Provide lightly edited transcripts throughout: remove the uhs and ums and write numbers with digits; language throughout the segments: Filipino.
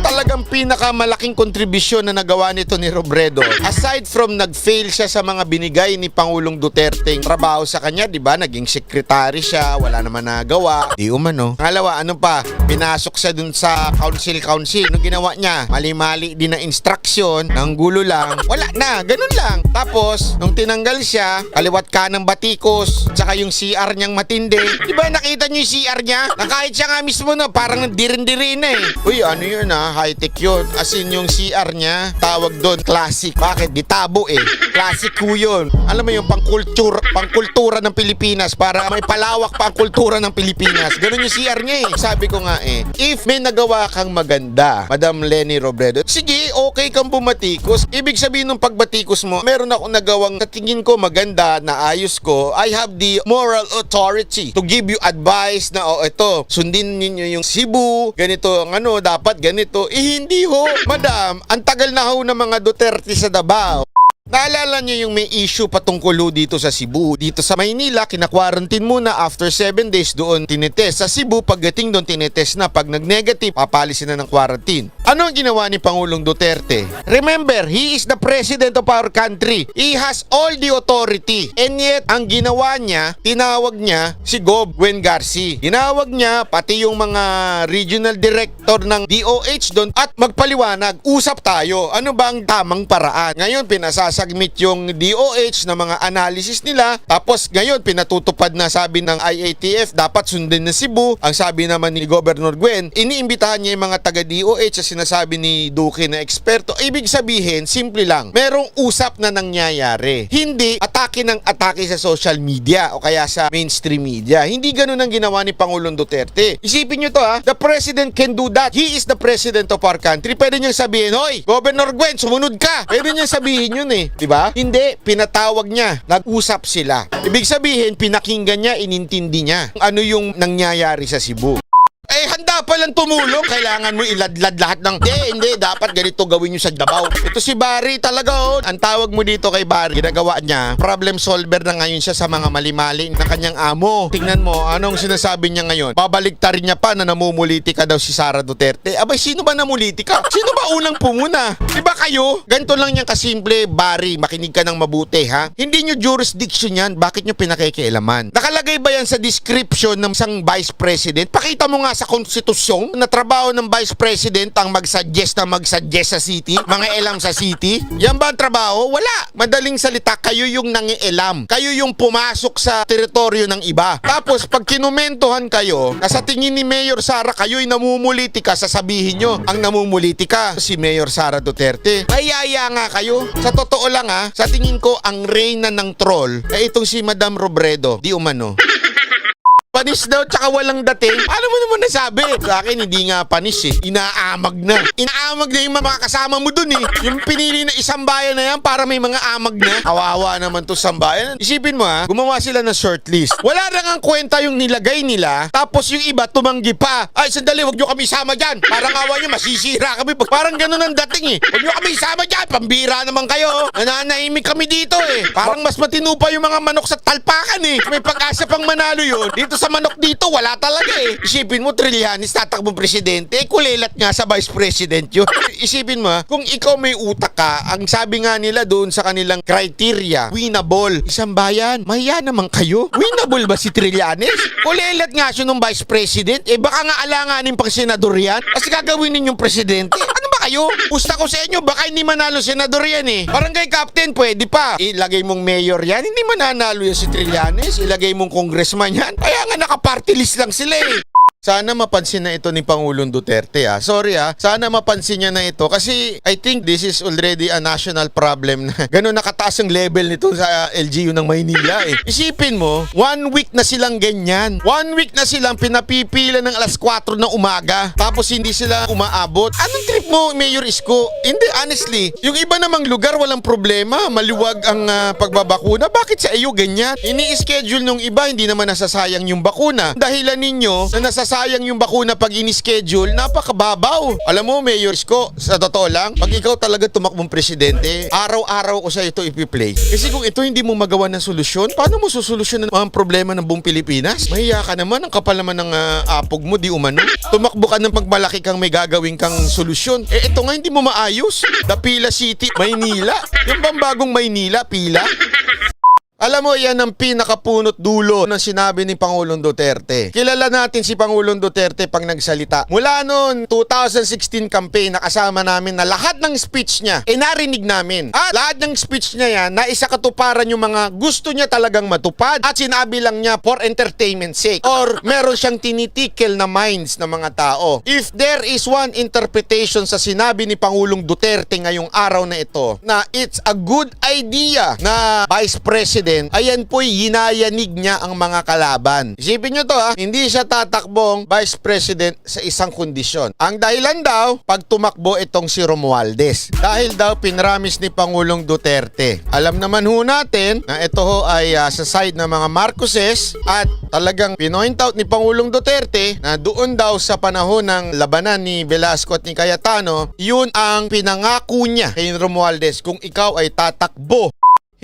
talagang pinakamalaking kontribusyon na nagawa nito ni Robredo, aside from nag-fail siya sa mga binigay ni Pangulong Duterte trabaho sa kanya, di ba? Naging sekretary siya, wala naman nagawa. Di umano. Pangalawa, ano pa? Pinasok siya dun sa council. Ano ginawa niya? Mali-mali din na instruction, nang gulo lang. Wala na, ganun lang. Tapos, nung tinanggal siya, kaliwat ka ng batikos, tsaka yung CR niyang matindi. Di ba nakita niyo yung CR niya? Na kahit siya nga mismo na parang dirin-dirin na eh. Uy, ano yun high-tech yun. As in yung CR niya, tawag doon, classic. Bakit? Di tabo eh. Classic ko yun. Alam mo yung pangkultura ng Pilipinas para may palawak pa ang kultura ng Pilipinas. Ganun yung CR niya eh. Sabi ko nga eh, if may nagawa kang maganda, Madam Leni Robredo, sige, okay kang bumatikos. Ibig sabihin ng pagbatikos mo, meron ako nagawang sa tingin ko maganda na ayos ko. I have the moral authority to give you advice na ito, sundin ninyo yung Cebu, ganito ang dapat ganito. Hindi ho. Madam, ang tagal na ho ng mga Duterte sa Davao. Naalala niyo yung may issue patungkol dito sa Cebu. Dito sa Maynila, kinakwarantin muna after 7 days doon tinitest. Sa Cebu, pagdating doon tinitest na. Pag nag-negative, papalisin na ng quarantine. Ano ang ginawa ni Pangulong Duterte? Remember, he is the president of our country. He has all the authority. And yet, ang ginawa niya, tinawag niya si Gob Gwen Garci. Tinawag niya pati yung mga regional director ng DOH doon at magpaliwanag. Usap tayo. Ano ba ang tamang paraan? Ngayon, pinasasagmit yung DOH na mga analysis nila. Tapos ngayon, pinatutupad na sabi ng IATF, dapat sundin na Cebu. Ang sabi naman ni Governor Gwen, iniimbitahan niya yung mga taga-DOH sa sinasabi ni Duque na eksperto. Ibig sabihin, simple lang, merong usap na nangyayari. Hindi atake ng atake sa social media o kaya sa mainstream media. Hindi ganun ang ginawa ni Pangulong Duterte. Isipin nyo to the president can do that. He is the president of our country. Pwede niyang sabihin, hoy, Governor Gwen, sumunod ka. Pwede niyang sabihin yun eh. Diba? Hindi, pinatawag niya. Nag-usap sila. Ibig sabihin, pinakinggan niya, inintindi niya ano yung nangyayari sa Cebu. Eh, handa palang tumulong. Kailangan mo iladlad lahat ng, hindi, dapat ganito gawin nyo sa Davao. Ito si Barry talaga, ang tawag mo dito kay Barry, ginagawa niya, problem solver na ngayon siya sa mga mali-mali ng kanyang amo. Tingnan mo, anong sinasabi niya ngayon? Babaliktarin niya pa na namumuliti ka daw si Sara Duterte. Abay, sino ba namuliti ka? Sino ba unang pumuna? Diba kayo? Ganito lang yan kasimple, Barry, makinig ka ng mabuti, ha? Hindi nyo jurisdiction yan, bakit nyo pinakikialaman? Nakalagay ba yan sa description ng isang vice president? Pakita mo nga sa konstitusyon na trabaho ng Vice President ang mag-suggest sa city, mga elam sa city. Yan ba ang trabaho? Wala. Madaling salita, kayo yung nangielam. Kayo yung pumasok sa teritoryo ng iba. Tapos pag kinumentohan kayo, na sa tingin ni Mayor Sara kayo'y namumulitika, sasabihin nyo, ang namumulitika si Mayor Sara Duterte. Kayaya nga kayo. Sa totoo lang sa tingin ko ang reyna ng troll ay itong si Madam Robredo. Di umano. Panis daw tsaka walang dating. Ano mo naman nasabi? Sa akin hindi nga panis eh. Inaamag na. Inaamag na yung mga kasama mo dun eh. Yung pinili na isang bayan na yan para may mga amag na. Kawawa naman to sambayan. Isipin mo gumawa sila ng shortlist. Wala na nga kwenta yung nilagay nila. Tapos yung iba tumanggi pa. Ay, sandali, wag nyo kami isama dyan. Parang awa nyo, masisira kami. Parang ganun ang dating eh. Wag nyo kami isama dyan. Pambira naman kayo. Nananahimik kami dito eh. Parang mas matino pa yung mga manok sa talpakan eh. May pag-asa pang manalo yun. Dito sa manok dito, wala talaga eh. Isipin mo, Trillanes, tatakbong presidente, kulilat nga sa vice president yun. Isipin mo, kung ikaw may utak ka, ang sabi nga nila doon sa kanilang criteria, winnable. Isang bayan, mahiya naman kayo. Winnable ba si Trillanes? Kulilat nga siya ng vice president, baka nga alanganin pang senador yan. Kasi gagawin ninyong presidente. Ano ba kayo? Gusto ko sa inyo, baka hindi manalo senador yan eh. Barangay captain, pwede pa. Ilagay mong mayor yan, hindi mananalo yan si Trillanes. Ilagay mong congressman yan. Kaya nga naka-party list lang sila eh. Sana mapansin na ito ni Pangulong Duterte Sorry sana mapansin niya na ito kasi I think this is already a national problem na gano'n nakataas ang level nito sa LGU ng Maynila eh. Isipin mo, 1 week na silang ganyan. 1 week na silang pinapipila ng alas 4 ng umaga tapos hindi sila umaabot. Anong trip mo, Mayor Isko? Hindi, honestly, yung iba namang lugar walang problema. Maliwag ang pagbabakuna. Bakit sa iyo ganyan? Ini-schedule nung iba, hindi naman nasasayang yung bakuna. Dahilan ninyo na nasasayang nasasayang yung bakuna pag in-schedule, napakababaw. Alam mo, Mayor Isko, sa totoo lang, pag ikaw talaga tumakbong presidente, araw-araw ko sa ito ipi-play. Kasi kung ito hindi mo magawa ng solusyon, paano mo susolusyonan ang problema ng buong Pilipinas? Mahiya ka naman, ang kapal naman ng apog mo, di umano. Tumakbo ka ng pagmalaki kang may gagawin kang solusyon. Ito nga hindi mo maayos. Dapila City, Maynila. Yung bang bagong Maynila, pila? Alam mo, yan ang pinakapunot dulo ng sinabi ni Pangulong Duterte. Kilala natin si Pangulong Duterte pag nagsalita. Mula noon, 2016 campaign, nakasama namin na lahat ng speech niya, narinig namin. At lahat ng speech niya yan, naisakatuparan yung mga gusto niya talagang matupad. At sinabi lang niya for entertainment sake. Or meron siyang tinitikel na minds ng mga tao. If there is one interpretation sa sinabi ni Pangulong Duterte ngayong araw na ito, na it's a good idea na Vice President, ayan po'y hinayanig niya ang mga kalaban. Isipin nyo to hindi siya tatakbong Vice President sa isang kondisyon. Ang dahilan daw, pag tumakbo itong si Romualdez. Dahil daw pinramis ni Pangulong Duterte. Alam naman ho natin na ito ho ay sa side ng mga Marcoses at talagang pinoint out ni Pangulong Duterte na doon daw sa panahon ng labanan ni Velasco at ni Cayetano, yun ang pinangako niya kay Romualdez kung ikaw ay tatakbo.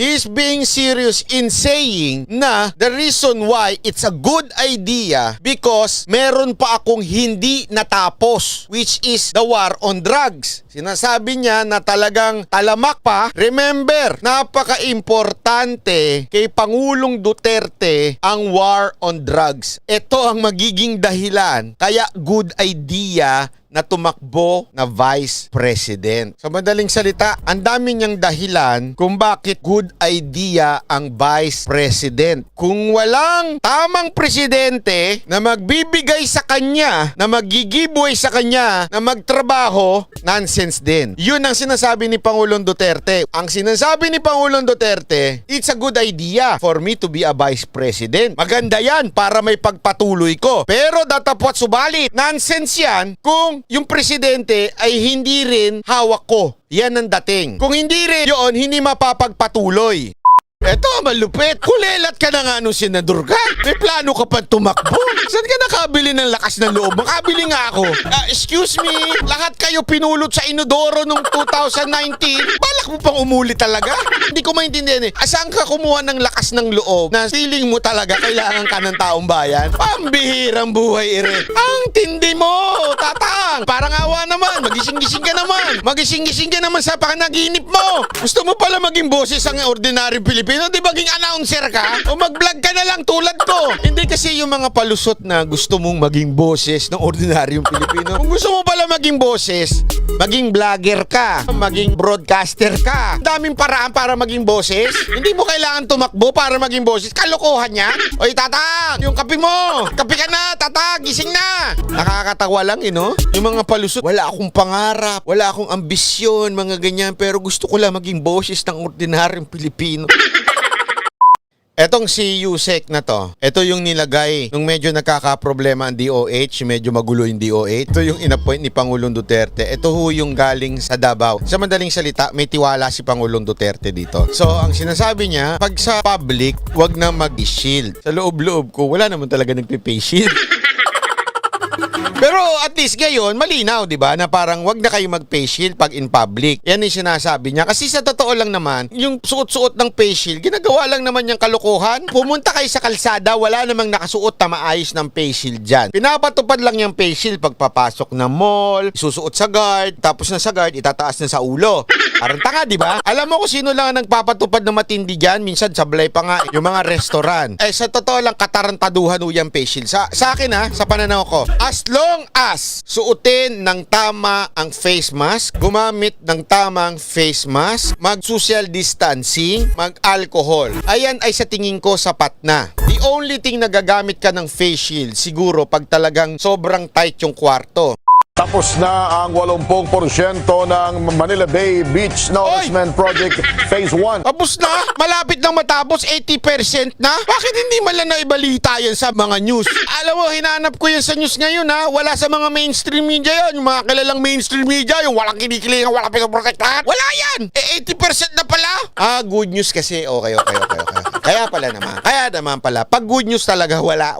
He's being serious in saying na the reason why it's a good idea because meron pa akong hindi natapos, which is the war on drugs. Sinasabi niya na talagang talamak pa. Remember, napaka-importante kay Pangulong Duterte ang war on drugs. Ito ang magiging dahilan kaya good idea na tumakbo na Vice President. Sa madaling salita, ang dami niyang dahilan kung bakit good idea ang Vice President. Kung walang tamang presidente na magbibigay sa kanya, na magigiboy sa kanya, na magtrabaho, nonsense din. Yun ang sinasabi ni Pangulong Duterte. Ang sinasabi ni Pangulong Duterte, it's a good idea for me to be a Vice President. Maganda yan para may pagpatuloy ko. Pero datapot subalit, nonsense yan kung yung presidente ay hindi rin hawak ko. Yan ang dating. Kung hindi rin yun, hindi mapapagpatuloy. Eto, malupit. Kulelat ka na nga nung senador ka. May plano ka pa tumakbo. Saan ka nakabili ng lakas ng loob? Makabili nga ako. Excuse me, lahat kayo pinulot sa inodoro nung 2019. Balak mo pang umuli talaga? Hindi ko maintindihan Saan ka kumuha ng lakas ng loob na feeling mo talaga kailangan ka ng taong bayan? Pambihirang buhay, ire. Ang tindi mo, tatang. Parang awa naman. Magising-gising ka naman. Magising-gising ka naman sa panaginip mo. Gusto mo pala maging boses ang ordinaryong Pilipino? Di maging announcer ka? O mag-vlog ka na lang tulad ko? Hindi kasi yung mga palusot na gusto mong maging boses ng ordinaryong Pilipino. Kung gusto mo pala maging boses, maging vlogger ka, maging broadcaster ka. Daming paraan para maging boses. Hindi mo kailangan tumakbo para maging boses. Kalokohan yan. Oy, tatang, yung kape mo. Kape ka na, tatang, gising na. Nakakatawa lang, Yung mga palusot, wala akong pangarap, wala akong ambisyon, mga ganyan, pero gusto ko lang maging boses ng ordinaryong Pilipino. Etong si Yusek na to, ito yung nilagay nung medyo nakakaproblema ang DOH, medyo magulo yung DOH. Ito yung inappoint ni Pangulong Duterte. Ito ho yung galing sa Davao. Sa madaling salita, may tiwala si Pangulong Duterte dito. So, ang sinasabi niya, pag sa public, wag na mag-shield. Sa loob-loob ko, wala naman talaga nagpe-face shield. Pero at least ngayon, malinaw, di ba? Na parang wag na kayo mag-face shield pag in public. Yan yung sinasabi niya. Kasi sa totoo lang naman, yung suot-suot ng face shield, ginagawa lang naman yung kalokohan. Pumunta kayo sa kalsada, wala namang nakasuot na maayos ng face shield dyan. Pinapatupad lang yung face shield pag papasok ng mall, susuot sa guard, tapos na sa guard, itataas na sa ulo. Parang tanga, di ba? Alam mo kung sino lang ang nagpapatupad ng matindi dyan, minsan sablay pa nga yung mga restaurant. Sa totoo lang, katarantaduhan yung face shield. Sa akin sa pananaw ko, as long as suotin ng tama ang face mask, gumamit ng tamang face mask, mag-social distancing, mag-alcohol, ayan ay sa tingin ko sapat na. The only thing na gagamit ka ng face shield, siguro pag talagang sobrang tight yung kwarto. Tapos na ang 80% ng Manila Bay Beach Nourishment Project Phase 1. Tapos na? Malapit nang matapos, 80% na? Bakit hindi man lang naibalita yan sa mga news? Alam mo, hinanap ko yan sa news ngayon ha. Wala sa mga mainstream media yan. Yung mga kilalang mainstream media, yung walang kinikilingan, walang pinaprotektahan. Wala yan! 80% na pala? Good news kasi. Okay. Kaya naman pala. Pag good news talaga, wala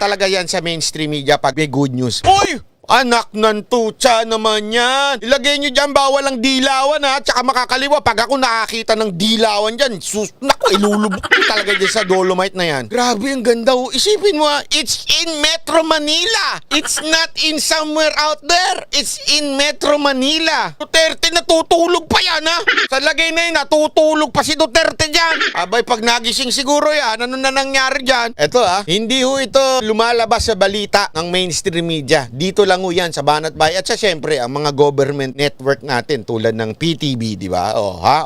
talaga yan sa mainstream media pag may good news. Uy! Anak ng tutsa naman yan. Ilagay nyo dyan, bawal ang dilawan ha. Tsaka makakaliwa. Pag ako nakakita ng dilawan dyan, naku, ilulubog ko talaga dyan sa Dolomite na yan. Grabe, ang ganda. Isipin mo ha, it's in Metro Manila. It's not in somewhere out there. It's in Metro Manila. Duterte, natutulog pa yan ha. Sa lagay na yun, natutulog pa si Duterte dyan. Abay, pag nagising siguro yan, ano na nangyari dyan? Eto ha, hindi ho ito lumalabas sa balita ng mainstream media. Dito lang ho yan sa Banat Bay at sa syempre ang mga government network natin tulad ng PTV, di ba? Oha.